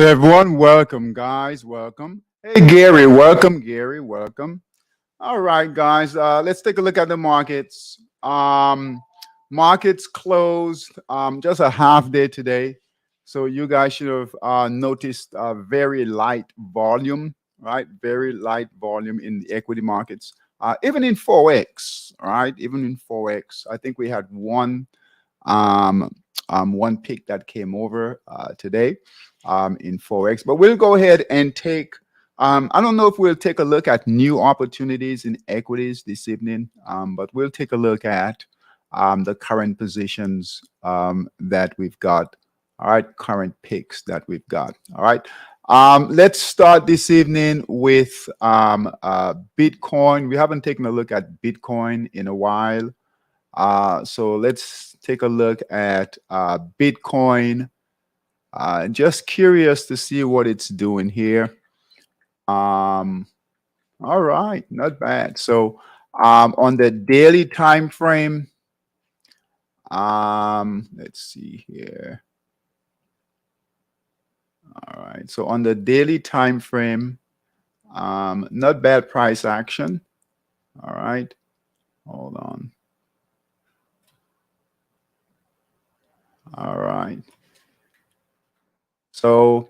everyone. Welcome, guys. Welcome. Hey, Gary. Welcome, Gary. Welcome. All right, guys. Let's take a look at the markets. Markets closed just a half day today, so you guys should have noticed very light volume, right? Very light volume in the equity markets. Even in Forex, right? Even in Forex, I think we had um, one pick that came over today in Forex. But we'll go ahead and take, I don't know if we'll take a look at new opportunities in equities this evening, but we'll take a look at the current positions that we've got. All right, current picks that we've got. All right. Let's start this evening with Bitcoin. We haven't taken a look at Bitcoin in a while. So let's take a look at Bitcoin. Just curious to see what it's doing here. All right, not bad. So on the daily time frame, let's see here. All right, so on the daily time frame, not bad price action. All right, hold on. All right. So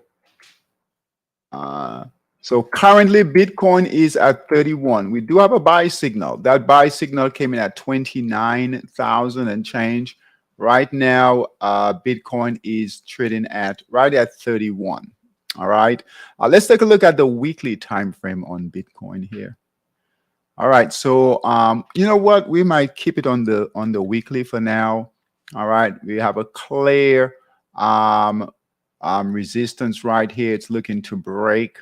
currently Bitcoin is at 31. We do have a buy signal. That buy signal came in at 29,000 and change. Right now, Bitcoin is trading at right at 31. All right. Let's take a look at the weekly time frame on Bitcoin here. All right. So you know what? We might keep it on the weekly for now. All right. We have a clear resistance right here. It's looking to break.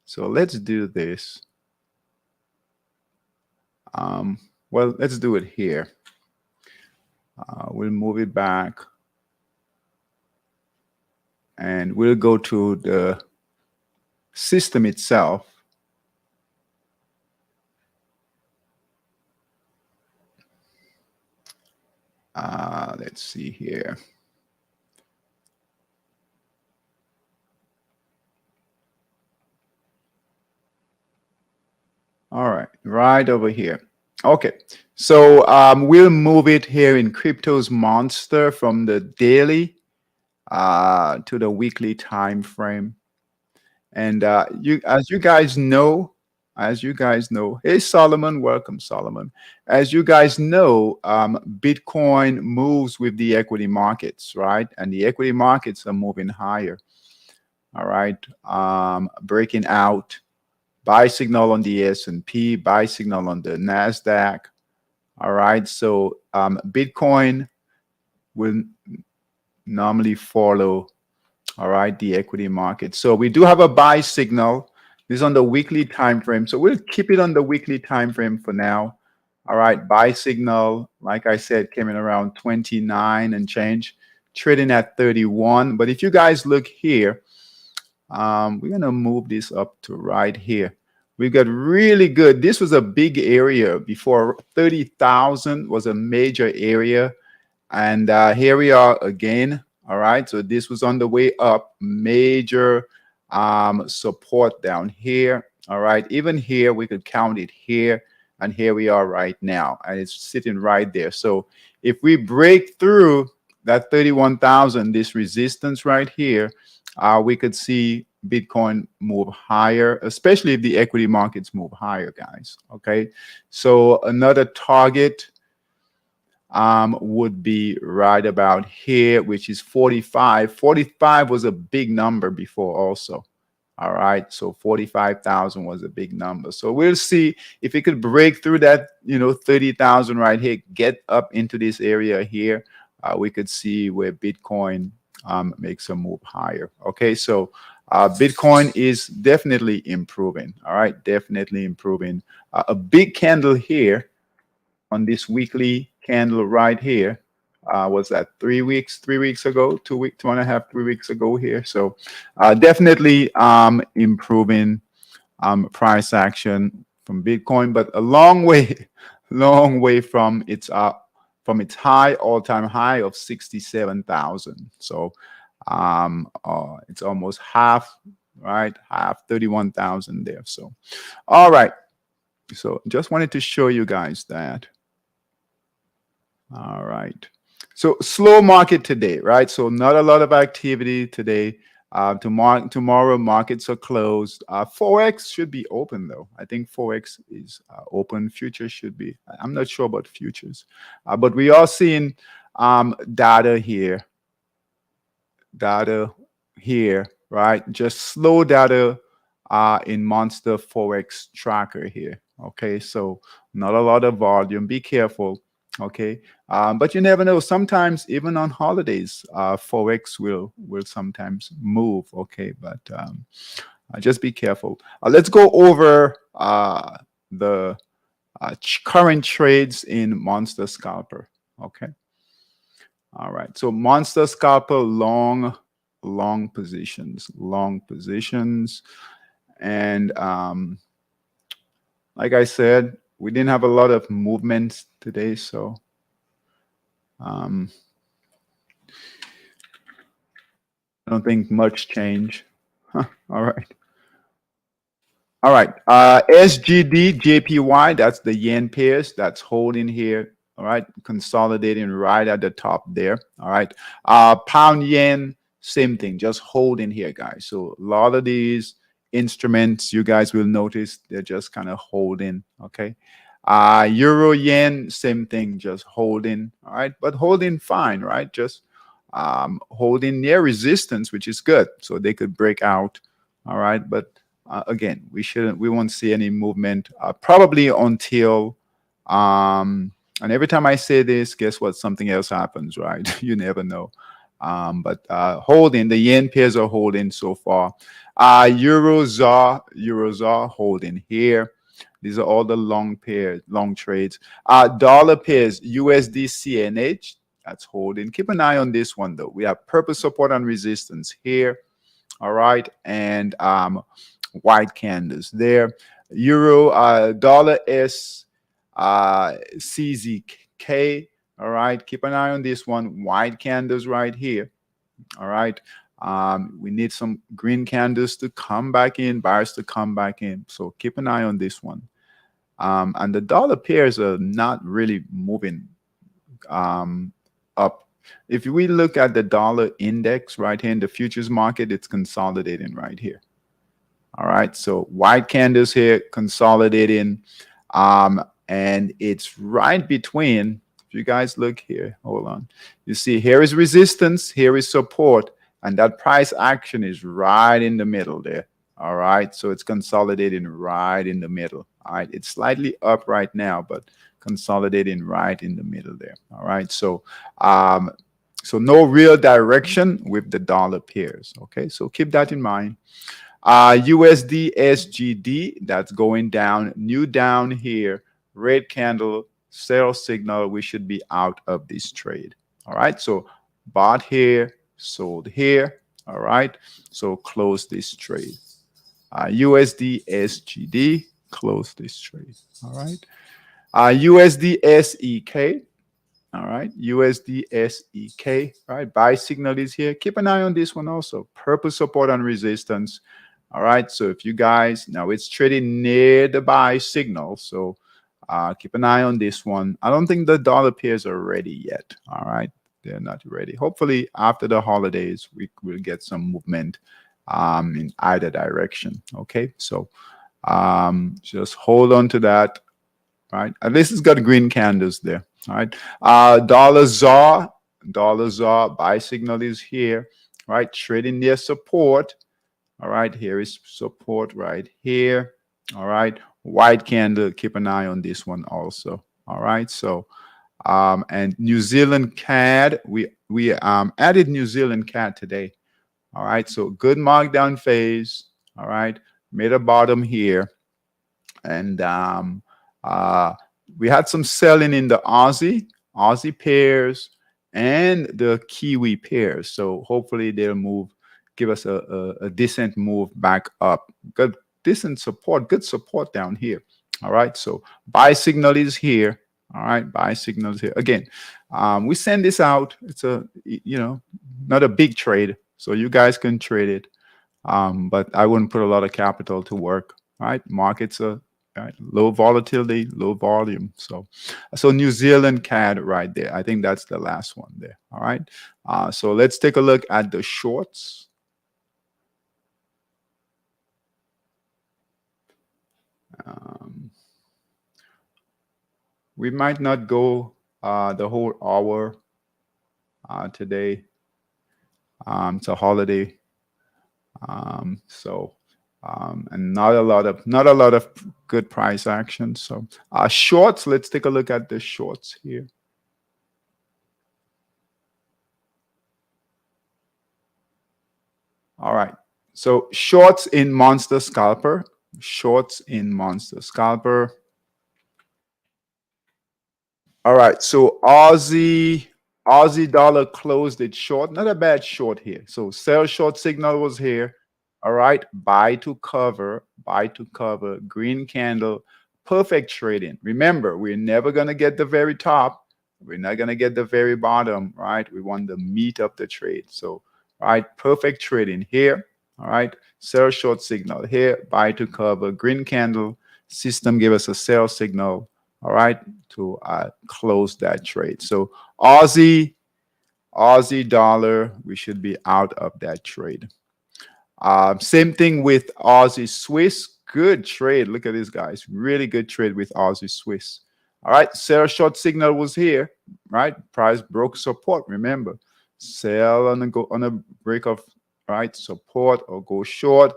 So let's do this. Well, let's do it here. We'll move it back. And we'll go to the system itself. Let's see here. All right, right over here. Okay, so we'll move it here in Crypto's Monster from the daily to the weekly time frame. And as you guys know, hey Solomon, welcome Solomon. As you guys know, Bitcoin moves with the equity markets, right? And the equity markets are moving higher. All right, breaking out. Buy signal on the S&P, buy signal on the NASDAQ. All right, so Bitcoin will normally follow, all right, the equity market. So we do have a buy signal. This is on the weekly time frame. So we'll keep it on the weekly time frame for now. All right, buy signal, like I said, came in around 29 and change, trading at 31. But if you guys look here, we're going to move this up to right here. We got really good. This was a big area before. 30,000 was a major area. And here we are again. All right. So this was on the way up. Major support down here. All right. Even here, we could count it here. And here we are right now. And it's sitting right there. So if we break through that 31,000, this resistance right here, we could see Bitcoin move higher, especially if the equity markets move higher, guys. Okay, so another target would be right about here, which is 45. 45 was a big number before also. All right, so 45,000 was a big number. So we'll see if it could break through that, 30,000 right here, get up into this area here. We could see where Bitcoin makes a move higher. Okay, so Bitcoin is definitely improving. All right, definitely improving. A big candle here on this weekly candle right here was that 3 weeks ago, 2 weeks, 2.5, 3 weeks ago here. So definitely improving price action from Bitcoin, but a long way from its high, all-time high of 67,000. So It's almost half, right? Half, 31,000 there. So, all right. So just wanted to show you guys that. All right. So slow market today, right? So not a lot of activity today. Tomorrow markets are closed. Forex should be open though. I think Forex is open. Futures should be. I'm not sure about futures, but we are seeing data here. Data here, right? Just slow data in Monster Forex tracker here. Okay, so not a lot of volume. Be careful. Okay, but you never know. Sometimes even on holidays, Forex will sometimes move. Okay, but just be careful. Let's go over the current trades in Monster Scalper. Okay. All right. So Monster Scalper long positions. And like I said, we didn't have a lot of movements today, so I don't think much change. Huh, all right. All right. SGD, JPY, that's the yen pairs that's holding here. All right. Consolidating right at the top there. All right. Pound yen, same thing, just holding here, guys. So a lot of these instruments, you guys will notice they're just kind of holding. Okay. Euro yen, same thing, just holding. All right. But holding fine, right? Just holding near resistance, which is good. So they could break out. All right. But again, we won't see any movement probably until, and every time I say this, guess what? Something else happens, right? You never know. But holding, the yen pairs are holding so far. Euros are holding here. These are all the long pairs, long trades. Dollar pairs, USD CNH, that's holding. Keep an eye on this one though. We have purple support and resistance here. All right, and white candles there. Euro, dollar S, CZK. All right, keep an eye on this one. White candles right here. All right, we need some green candles to come back in, buyers to come back in. So keep an eye on this one. And the dollar pairs are not really moving up. If we look at the dollar index right here in the futures market, it's consolidating right here. All right, so white candles here consolidating, and it's right between. If you guys look here, hold on, you see here is resistance, here is support, and that price action is right in the middle there. All right, so it's consolidating right in the middle. All right, it's slightly up right now, but consolidating right in the middle there. All right, so so no real direction with the dollar pairs. Okay, so keep that in mind. USD SGD, that's going down, new down here, red candle, sell signal. We should be out of this trade. All right, so bought here, sold here. All right, so close this trade. USD SGD, close this trade. All right, USD SEK. All right, USD SEK. All right, buy signal is here. Keep an eye on this one also. Purple support and resistance. All right, so if you guys, now it's trading near the buy signal, so keep an eye on this one. I don't think the dollar pairs are ready yet. All right, they're not ready. Hopefully after the holidays, we will get some movement in either direction. Okay, so just hold on to that. All right, at least it's got green candles there. All right, dollar ZAR, buy signal is here. All right, trading near support. All right, here is support right here. All right, white candle, keep an eye on this one also. All right, so and New Zealand CAD, we added New Zealand CAD today. All right, so good markdown phase. All right, made a bottom here, and we had some selling in the Aussie pairs and the Kiwi pairs. So hopefully they'll move, give us a decent move back up. Good, decent support, good support down here. All right, so buy signal is here. All right, buy signals here. Again, we send this out. It's a, not a big trade. So you guys can trade it. But I wouldn't put a lot of capital to work, right? Markets are right, low volatility, low volume. So New Zealand CAD right there. I think that's the last one there. All right. So let's take a look at the shorts. We might not go the whole hour today. It's a holiday. And not a lot of good price action. So shorts, let's take a look at the shorts here. All right. So shorts in Monster Scalper. Shorts in Monster Scalper. All right. So Aussie dollar closed it short. Not a bad short here. So sell short signal was here. All right. Buy to cover. Buy to cover. Green candle. Perfect trading. Remember, we're never going to get the very top. We're not going to get the very bottom, right? We want the meat of the trade. So, all right, perfect trading here. All right, sell short signal here, buy to cover, green candle, system give us a sell signal, all right, to close that trade. So Aussie dollar, we should be out of that trade. Same thing with Aussie Swiss. Good trade. Look at this, guys. Really good trade with Aussie Swiss. All right. Sell short signal was here, right? Price broke support. Remember, sell on a break of right support or go short.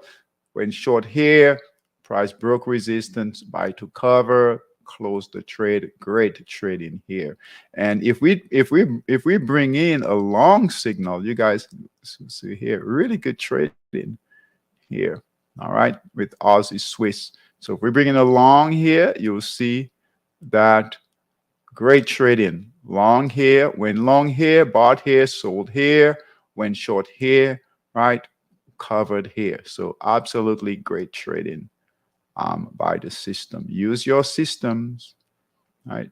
When short here, price broke resistance. Buy to cover. Close the trade. Great trading here. And if we bring in a long signal, you guys see here, really good trading here. All right, with Aussie Swiss. So if we bring in a long here, you'll see that great trading. Long here, when long here, bought here, sold here, when short here, right, covered here. So absolutely great trading by the system. Use your systems, right?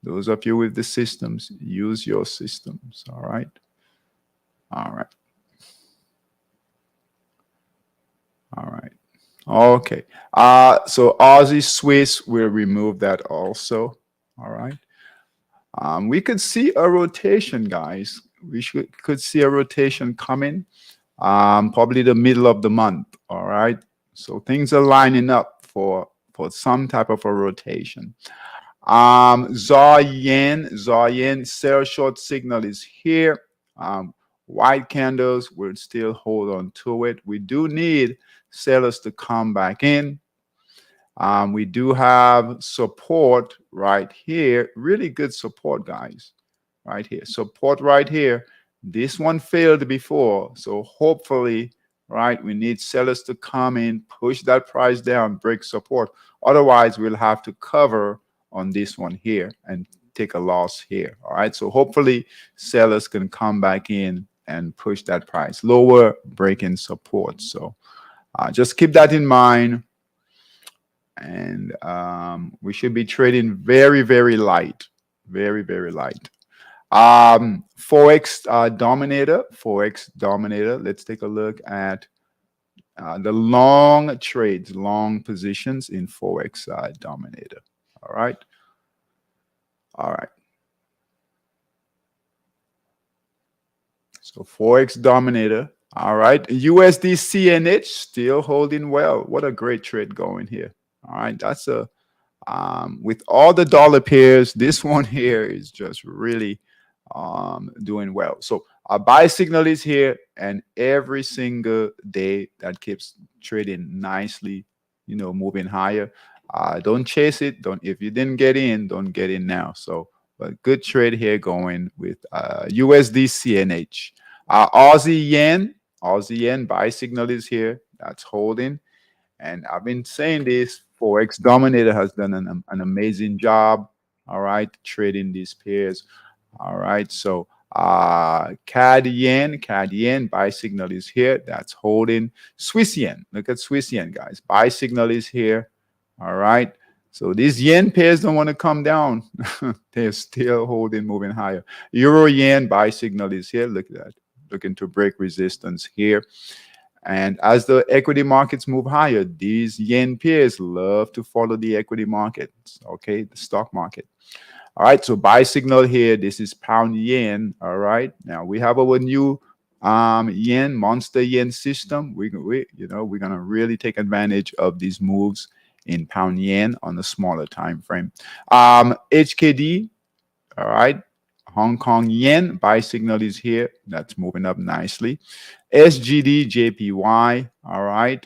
Those of you with the systems, use your systems, all right? All right. All right. Okay. So Aussie Swiss, we'll remove that also. All right. We could see a rotation, guys. We could see a rotation coming, probably the middle of the month. All right. So things are lining up for some type of a rotation. ZAR yen sell short signal is here. White candles will still hold on to it. We do need sellers to come back in. We do have support right here. Really good support, guys. Right here. Support right here. This one failed before. So hopefully, right, we need sellers to come in, push that price down, break support. Otherwise, we'll have to cover on this one here and take a loss here. All right. So hopefully sellers can come back in and push that price lower, breaking support. So just keep that in mind. And we should be trading very, very light. Very, very light. Forex dominator. Let's take a look at the long trades, long positions in Forex dominator. All right. All right. So Forex dominator. All right. USD CNH still holding well. What a great trade going here. All right. That's a with all the dollar pairs, this one here is just really doing well. So our buy signal is here, and every single day that keeps trading nicely, you know, moving higher. Don't chase it. Don't if you didn't get in, don't get in now. So, but good trade here going with USD CNH. Aussie yen buy signal is here. That's holding. And I've been saying this, Forex Dominator has done an amazing job, all right, trading these pairs. All right, so CAD yen, buy signal is here. That's holding. Swiss yen, look at Swiss yen, guys. Buy signal is here. All right, so these yen pairs don't want to come down. They're still holding, moving higher. Euro yen, buy signal is here. Look at that. looking to break resistance here. And as the equity markets move higher, these yen pairs love to follow the equity markets, okay, the stock market. All right, so buy signal here. This is pound yen. All right, now we have our new yen monster yen system. We're gonna really take advantage of these moves in pound yen on a smaller time frame. HKD. All right, Hong Kong yen buy signal is here. That's moving up nicely. SGD JPY. All right,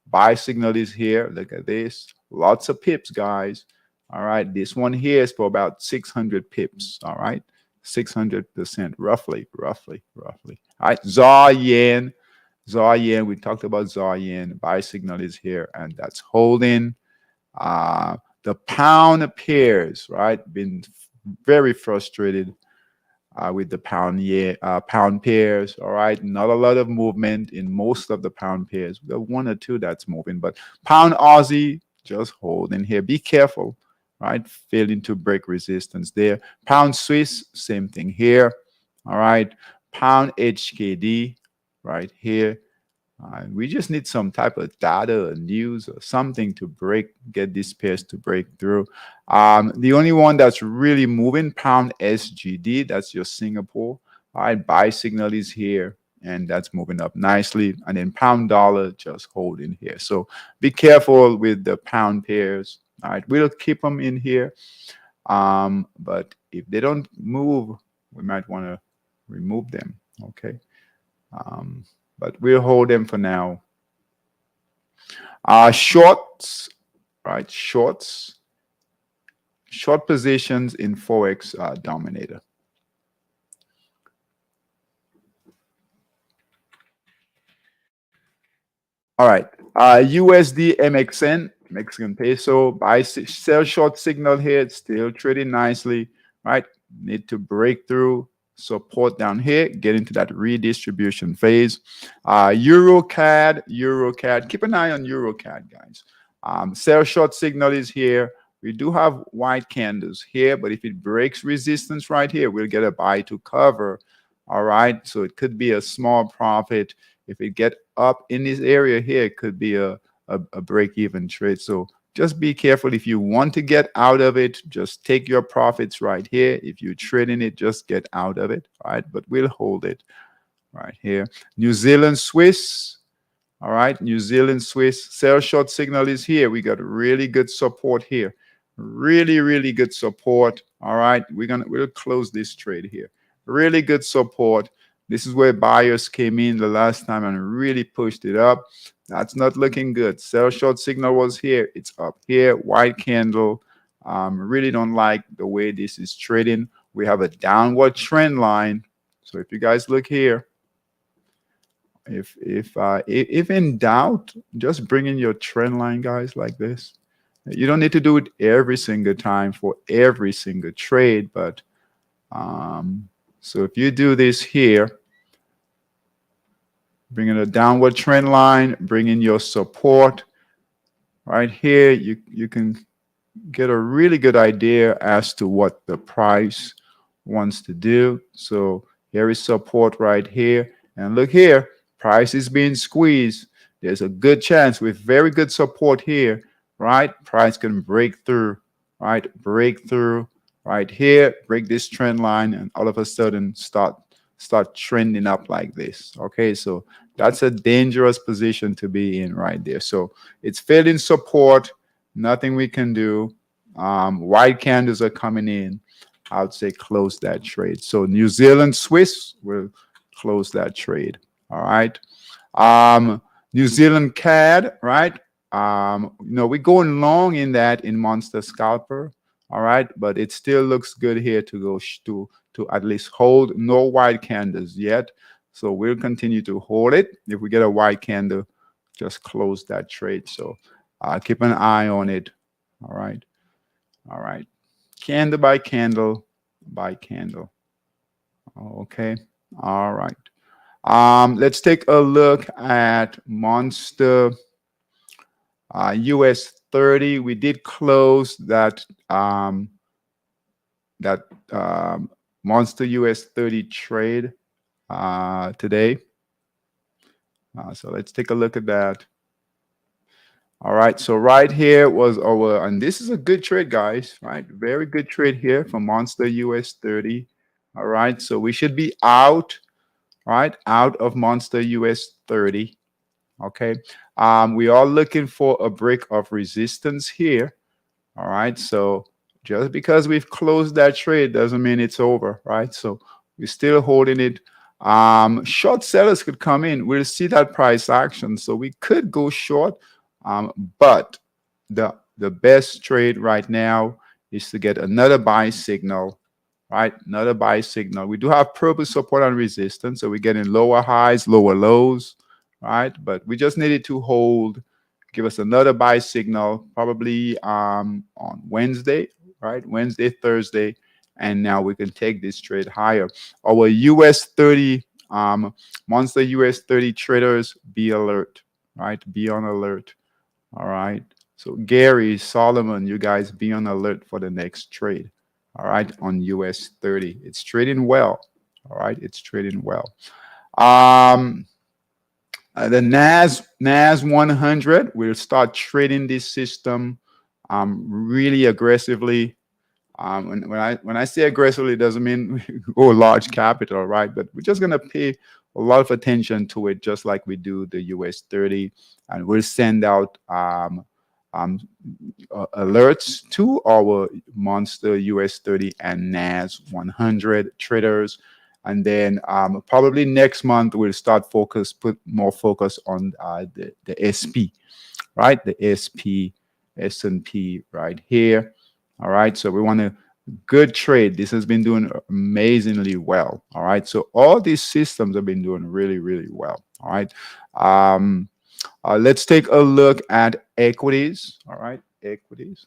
buy signal is here. Look at this. Lots of pips, guys. All right, this one here is for about 600 pips. All right, 600%, roughly. All right, ZAR yen. We talked about ZAR yen. Buy signal is here, and that's holding. The pound pairs, right? Been very frustrated with the pound pairs. All right, not a lot of movement in most of the pound pairs. We got one or two that's moving, but pound Aussie just holding here. Be careful, right? Failing to break resistance there. Pound Swiss, same thing here. All right, pound HKD right here. We just need some type of data or news or something to get these pairs to break through. The only one that's really moving, pound SGD, that's your Singapore. All right, buy signal is here, and that's moving up nicely. And then pound dollar just holding here. So be careful with the pound pairs. All right, we'll keep them in here. But if they don't move, we might want to remove them. Okay. But we'll hold them for now. Shorts, right? Short positions in Forex Dominator. All right, USD MXN, Mexican peso, buy sell short signal here. It's still trading nicely, right? Need to break through support down here, get into that redistribution phase. EuroCAD, keep an eye on EuroCAD, guys. Sell short signal is here. We do have white candles here, but if it breaks resistance right here, we'll get a buy to cover. All right, so it could be a small profit. If it get up in this area here, it could be a break-even trade. So just be careful. If you want to get out of it, just take your profits right here. If you're trading it, just get out of it. All right, but we'll hold it right here. New Zealand Swiss. All right, New Zealand Swiss. Sell short signal is here. We got really good support here. Really good support. All right, we'll close this trade here. Really good support. This is where buyers came in the last time and really pushed it up. That's not looking good. Sell short signal was here. It's up here. White candle. Really don't like the way this is trading. We have a downward trend line. So if you guys look here, if in doubt, just bring in your trend line, guys, like this. You don't need to do it every single time for every single trade, but so if you do this here, bring in a downward trend line, bring in your support right here, you can get a really good idea as to what the price wants to do. So here is support right here, and look here, price is being squeezed. There's a good chance with very good support here, right? Price can break through, right? Break through right here, break this trend line, and all of a sudden start trending up like this. Okay, so that's a dangerous position to be in right there. So it's failing support, nothing we can do. White candles are coming in. I would say close that trade. So New Zealand Swiss will close that trade. All right. New Zealand CAD, right? We're going long in that in Monster Scalper. All right, but it still looks good here to go to at least hold. No white candles yet, so we'll continue to hold it. If we get a white candle, just close that trade. So keep an eye on it. All right, candle by candle by candle. Okay, all right. Let's take a look at Monster US 30. We did close that Monster US 30 trade. today. So let's take a look at that. All right, so right here was our, and this is a good trade, guys, right? Very good trade here for Monster US 30. All right, so we should be out, right? Out of Monster US 30. Okay. We are looking for a break of resistance here. All right. So just because we've closed that trade doesn't mean it's over, right? So we're still holding it. Short sellers could come in. We'll see that price action. So we could go short. But the best trade right now is to get another buy signal, right? Another buy signal. We do have purple support and resistance. So we're getting lower highs, lower lows, right? But we just needed to hold, give us another buy signal, probably on Wednesday, right? Wednesday, Thursday, and now we can take this trade higher. Our US 30, Monster US 30 traders, be alert, right? Be on alert. All right. So Gary, Solomon, you guys be on alert for the next trade. All right, on US 30. It's trading well. All right, it's trading well. The NAS 100 will start trading this system really aggressively. When I say aggressively, it doesn't mean go large capital, right? But we're just gonna pay a lot of attention to it, just like we do the US 30, and we'll send out um, alerts to our Monster US 30 and NAS 100 traders. And then probably next month we'll start put more focus on the SP, right? The SP, S&P right here. All right, so we want a good trade. This has been doing amazingly well. All right, so all these systems have been doing really, really well. All right, let's take a look at equities. All right, equities.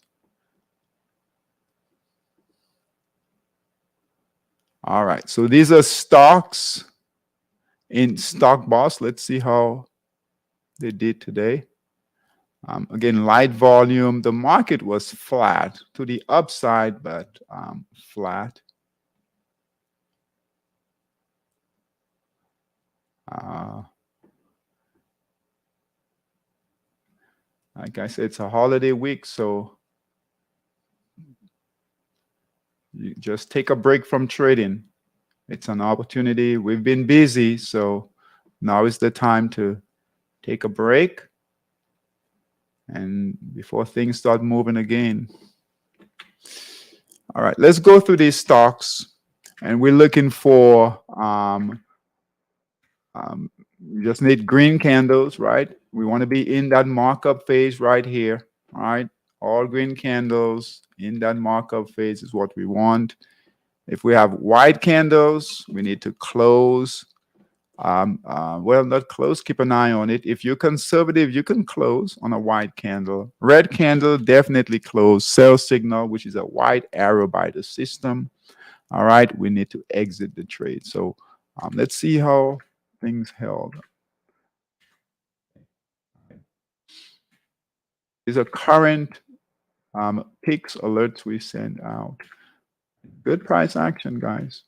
All right, so these are stocks in Stock Boss. Let's see how they did today. Again, light volume. The market was flat to the upside, but flat. Like I said, it's a holiday week, so you just take a break from trading. It's an opportunity. We've been busy, so now is the time to take a break and before things start moving again. All right, let's go through these stocks, and we're looking for you just need green candles, right? We want to be in that markup phase right here. All right, all green candles in that markup phase is what we want. If we have white candles, we need to close. Well, not close, keep an eye on it. If you're conservative, you can close on a white candle. Red candle, definitely close. Sell signal, which is a white arrow by the system. All right, we need to exit the trade. So let's see how things held. These are current picks alerts we send out. Good price action, guys.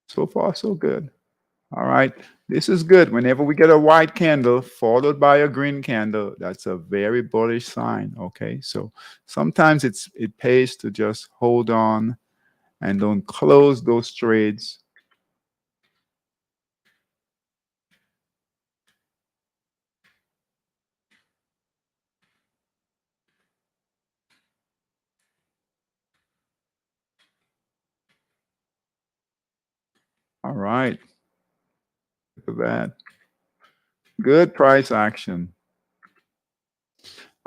So far, so good. All right. This is good. Whenever we get a white candle followed by a green candle, that's a very bullish sign. Okay. So sometimes it pays to just hold on and don't close those trades. All right. Look at that. Good price action.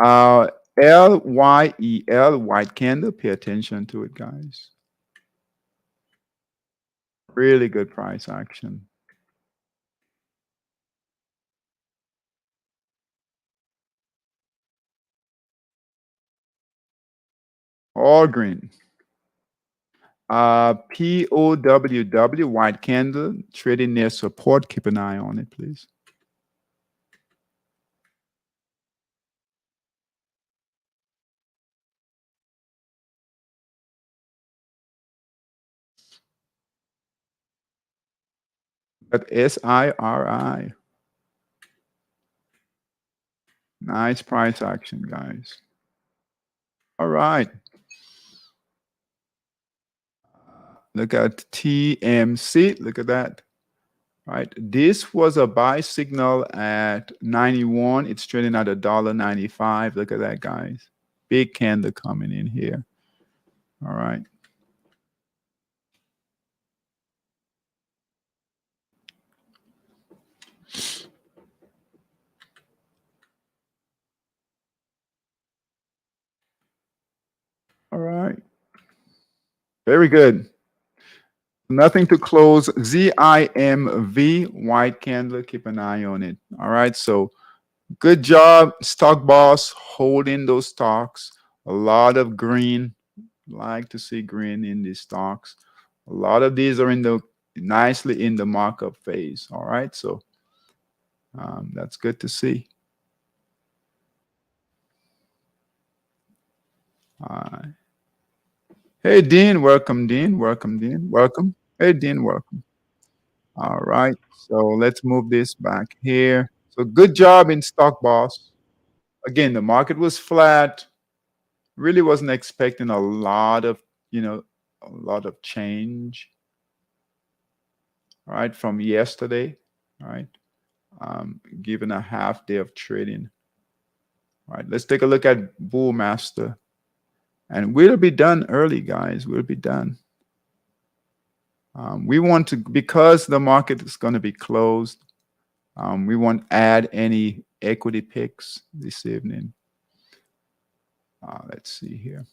LYEL, white candle. Pay attention to it, guys. Really good price action. All green. POWW, white candle, trading near support. Keep an eye on it, please. At SIRI. Nice price action, guys. All right. Look at TMC. Look at that. Right. This was a buy signal at 91. It's trading at $1.95. Look at that, guys. Big candle coming in here. All right. All right. Very good. Nothing to close. ZIMV, white candle. Keep an eye on it. All right. So good job, stock boss, holding those stocks. A lot of green. Like to see green in these stocks. A lot of these are in the nicely in the markup phase. All right. So that's good to see. Uh, hey, Dean. Welcome, Dean. Welcome, Dean. Welcome. Hey, Dean. Welcome. All right. So let's move this back here. So good job in stock boss. Again, the market was flat. Really wasn't expecting a lot of, a lot of change, right, from yesterday, right? Given a half day of trading. All right, let's take a look at Bull Master. And we'll be done early, guys. We'll be done. We want to, because the market is going to be closed, we won't add any equity picks this evening. Let's see here.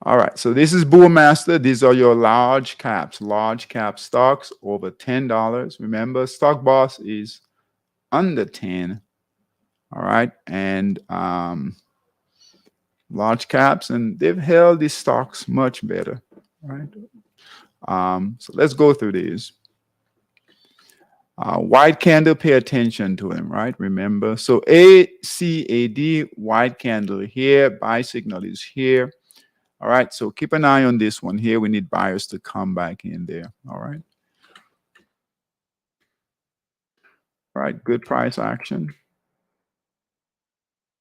All right, so this is Bull Master. These are your large cap stocks over $10. Remember, Stock Boss is under 10. All right, and large caps, and they've held these stocks much better. Right. So let's go through these. White candle, pay attention to them, right? Remember, so ACAD, white candle here, buy signal is here. All right, so keep an eye on this one here. We need buyers to come back in there. All right. All right, good price action.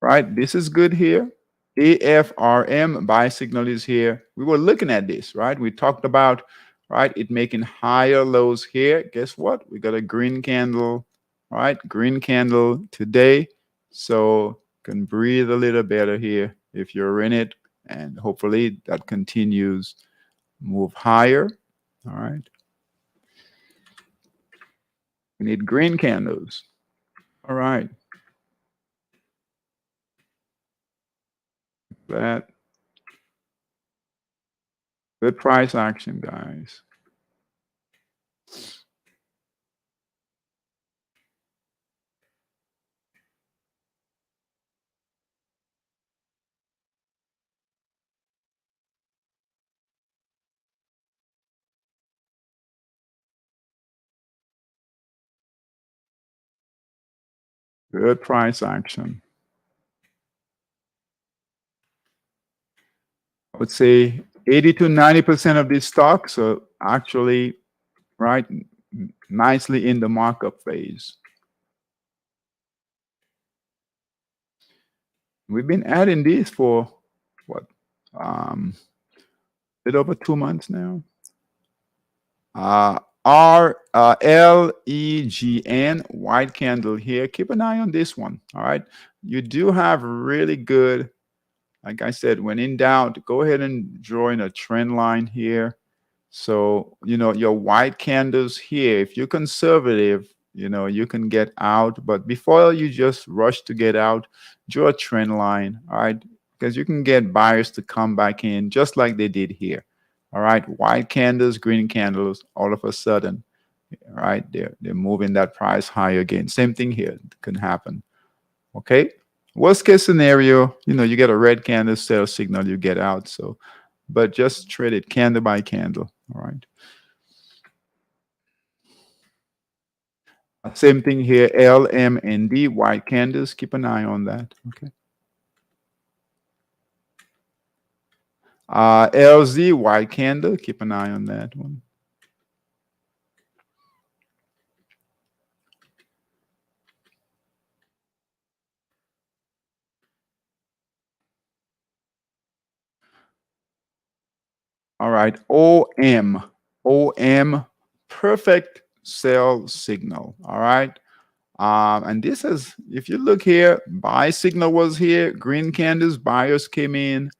Right, this is good here. AFRM, buy signal is here. We were looking at this, right? We talked about, right, it making higher lows here. Guess what? We got a green candle, right? Green candle today. So can breathe a little better here if you're in it. And hopefully that continues, move higher. All right. We need green candles. All right. That good price action, guys. Good price action. I would say 80 to 90% of these stocks are actually right nicely in the markup phase. We've been adding these for what, a bit over 2 months now. RLEGN, white candle here. Keep an eye on this one. All right. You do have really good, like I said, when in doubt, go ahead and draw in a trend line here. So, your white candles here, if you're conservative, you can get out. But before you just rush to get out, draw a trend line, all right? Because you can get buyers to come back in just like they did here. All right, white candles, green candles, all of a sudden, all right, they're moving that price higher again. Same thing here can happen. Okay. Worst case scenario, you get a red candle, sell signal, you get out. So, but just trade it candle by candle. All right. Same thing here, L, M, and D, white candles. Keep an eye on that. Okay. LZ white candle. Keep an eye on that one. All right, OM, perfect sell signal. All right. And this is, if you look here, buy signal was here, green candles, buyers came in.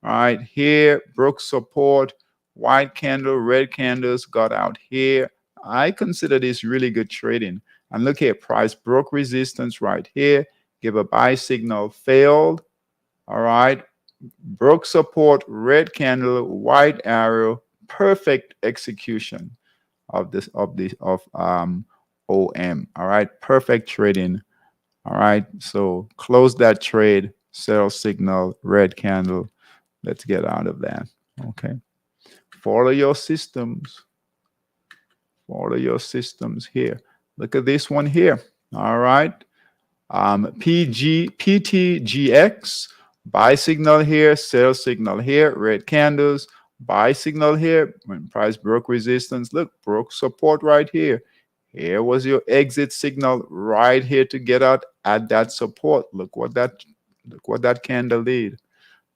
All right, here, broke support, white candle, red candles got out here. I consider this really good trading. And look here, price broke resistance right here, give a buy signal, failed. All right, broke support, red candle, white arrow, perfect execution of this of OM. All right, perfect trading. All right, so close that trade, sell signal, red candle. Let's get out of that. Okay, follow your systems. Follow your systems here. Look at this one here. All right, PTGX, buy signal here, sell signal here, red candles, buy signal here, when price broke resistance, look, broke support right here. Here was your exit signal right here to get out at that support. Look what that candle did.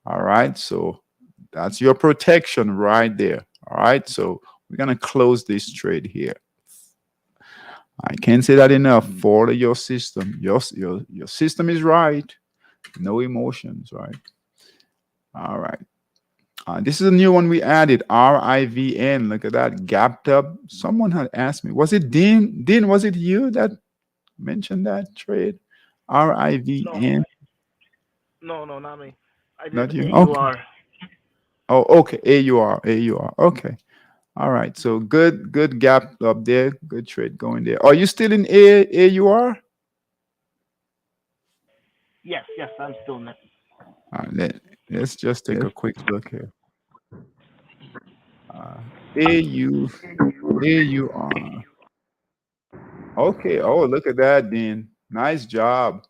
All right, so that's your protection right there. All right, so we're gonna close this trade here. I can't say that enough. Follow your system. Your system is right. No emotions, right? All right. This is a new one we added. RIVN. Look at that. Gapped up. Someone had asked me. Was it Dean? Dean, was it you that mentioned that trade? RIVN. No, not me. I Not did you. Okay. AUR. Oh, okay. AUR. AUR. Okay. All right. So good gap up there. Good trade going there. Are you still in AUR? Yes, I'm still in it. All right, let's just take a quick look here. Uh, AU, AUR. Okay. Oh, look at that, Dean. Nice job.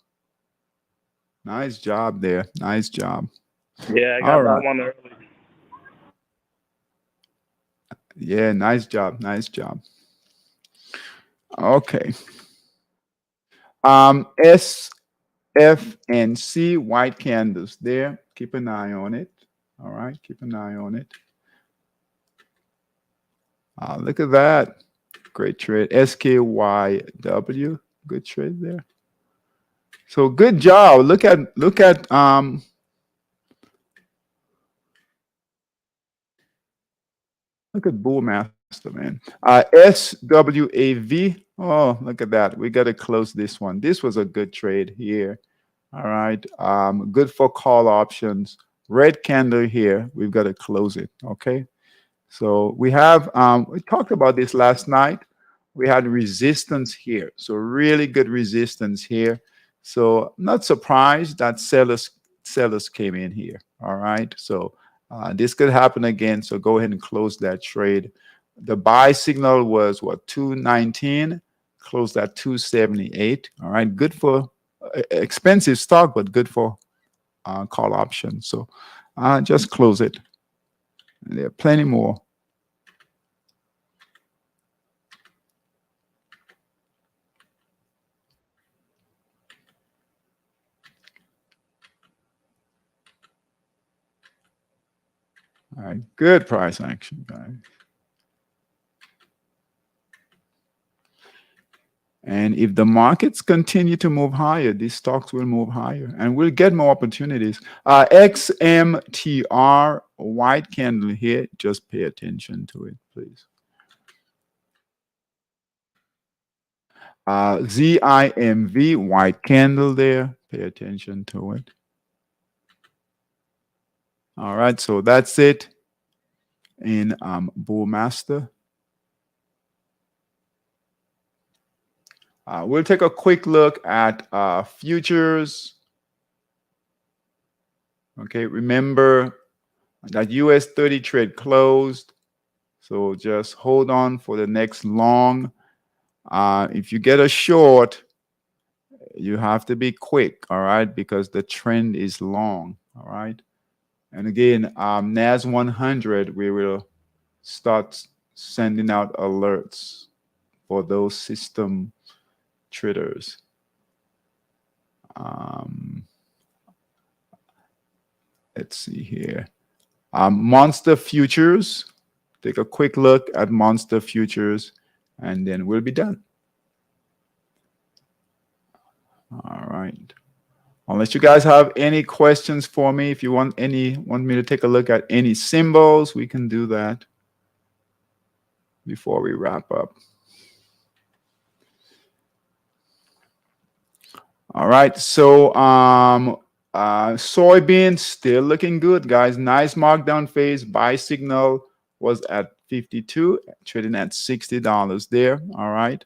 Nice job there. Nice job. Yeah, I All got that right. one early. Yeah, nice job. Nice job. Okay. SFNC white candles there. Keep an eye on it. All right. Keep an eye on it. Look at that. Great trade. SKYW. Good trade there. So good job. Look at Bull Master, man. SWAV. Oh, look at that. We got to close this one. This was a good trade here. All right. Good for call options. Red candle here. We've got to close it. Okay. So we talked about this last night. We had resistance here. So really good resistance here. So I'm not surprised that sellers came in here. All right. So this could happen again. So go ahead and close that trade. The buy signal was what, 219, closed at 278. All right. Good for expensive stock, but good for call options. So just close it. There are plenty more. All right, good price action, guys. And if the markets continue to move higher, these stocks will move higher and we'll get more opportunities. XMTR, white candle here. Just pay attention to it, please. ZIMV, white candle there. Pay attention to it. All right, so that's it in Bullmaster. We'll take a quick look at futures. Okay, remember that US 30 trade closed. So just hold on for the next long. If you get a short, you have to be quick, all right, because the trend is long, all right. And again, NAS 100, we will start sending out alerts for those system traders. Let's see here. Monster Futures. Take a quick look at Monster Futures, and then we'll be done. All right. Unless you guys have any questions for me, if you want me to take a look at any symbols, we can do that before we wrap up. All right, so soybean still looking good, guys. Nice markdown phase. Buy signal was at 52, trading at $60 there. All right.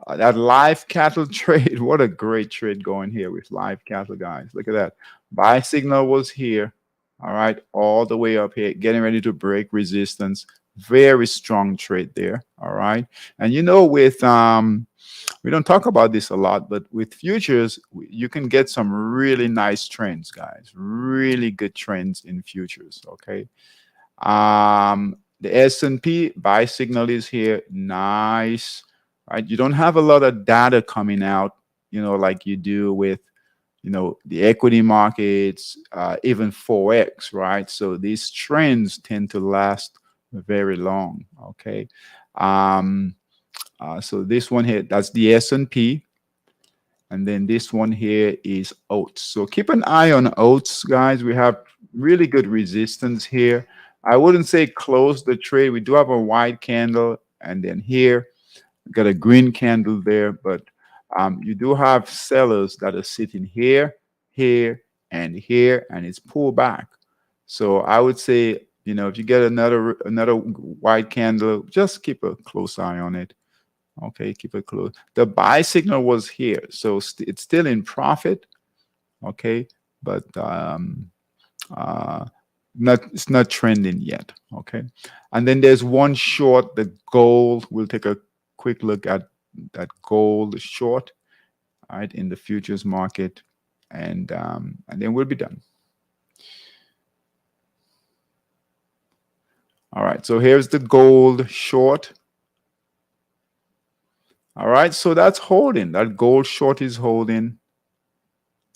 That live cattle trade, what a great trade going here with live cattle, guys. Look at that. Buy signal was here. All right, all the way up here, getting ready to break resistance. Very strong trade there. All right. And you know, with we don't talk about this a lot, but with futures, you can get some really nice trends, guys. Really good trends in futures. Okay. The S&P buy signal is here. Nice. Right. You don't have a lot of data coming out, you know, like you do with, you know, the equity markets, even Forex, right? So these trends tend to last very long. Okay. So this one here, that's the S&P. And then this one here is oats. So keep an eye on oats, guys. We have really good resistance here. I wouldn't say close the trade. We do have a white candle. And then here, we got a green candle there. But you do have sellers that are sitting here, here, and here, and it's pulled back. So I would say, you know, if you get another white candle, just keep a close eye on it. Okay, keep it close. The buy signal was here, so it's still in profit. Okay, but it's not trending yet. Okay, and then there's one short, the gold. We'll take a quick look at that gold short, all right, in the futures market, and then we'll be done. All right, so here's the gold short. All right, so that's holding. That gold short is holding,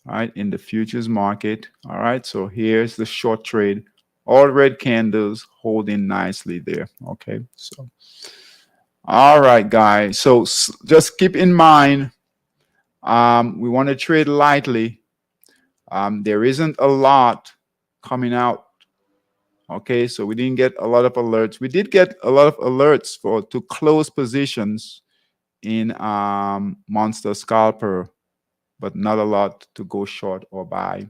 all right, in the futures market. All right, so here's the short trade. All red candles holding nicely there. Okay, so all right, guys. So just keep in mind, we want to trade lightly. There isn't a lot coming out. Okay, so we didn't get a lot of alerts. We did get a lot of alerts to close positions in Monster Scalper, but not a lot to go short or buy.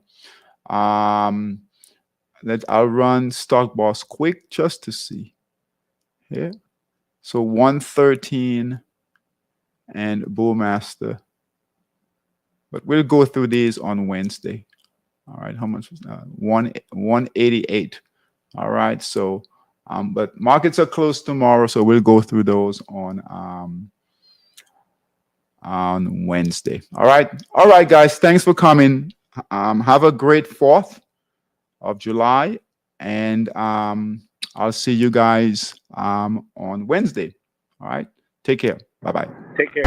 I'll run Stock Boss quick just to see here. So 113 and Bullmaster, but we'll go through these on Wednesday. All right, how much was that? 188. All right, so but markets are closed tomorrow, so we'll go through those on Wednesday. All right, guys. Thanks for coming. Have a great 4th of July, and I'll see you guys on Wednesday. All right. Take care. Bye-bye. Take care.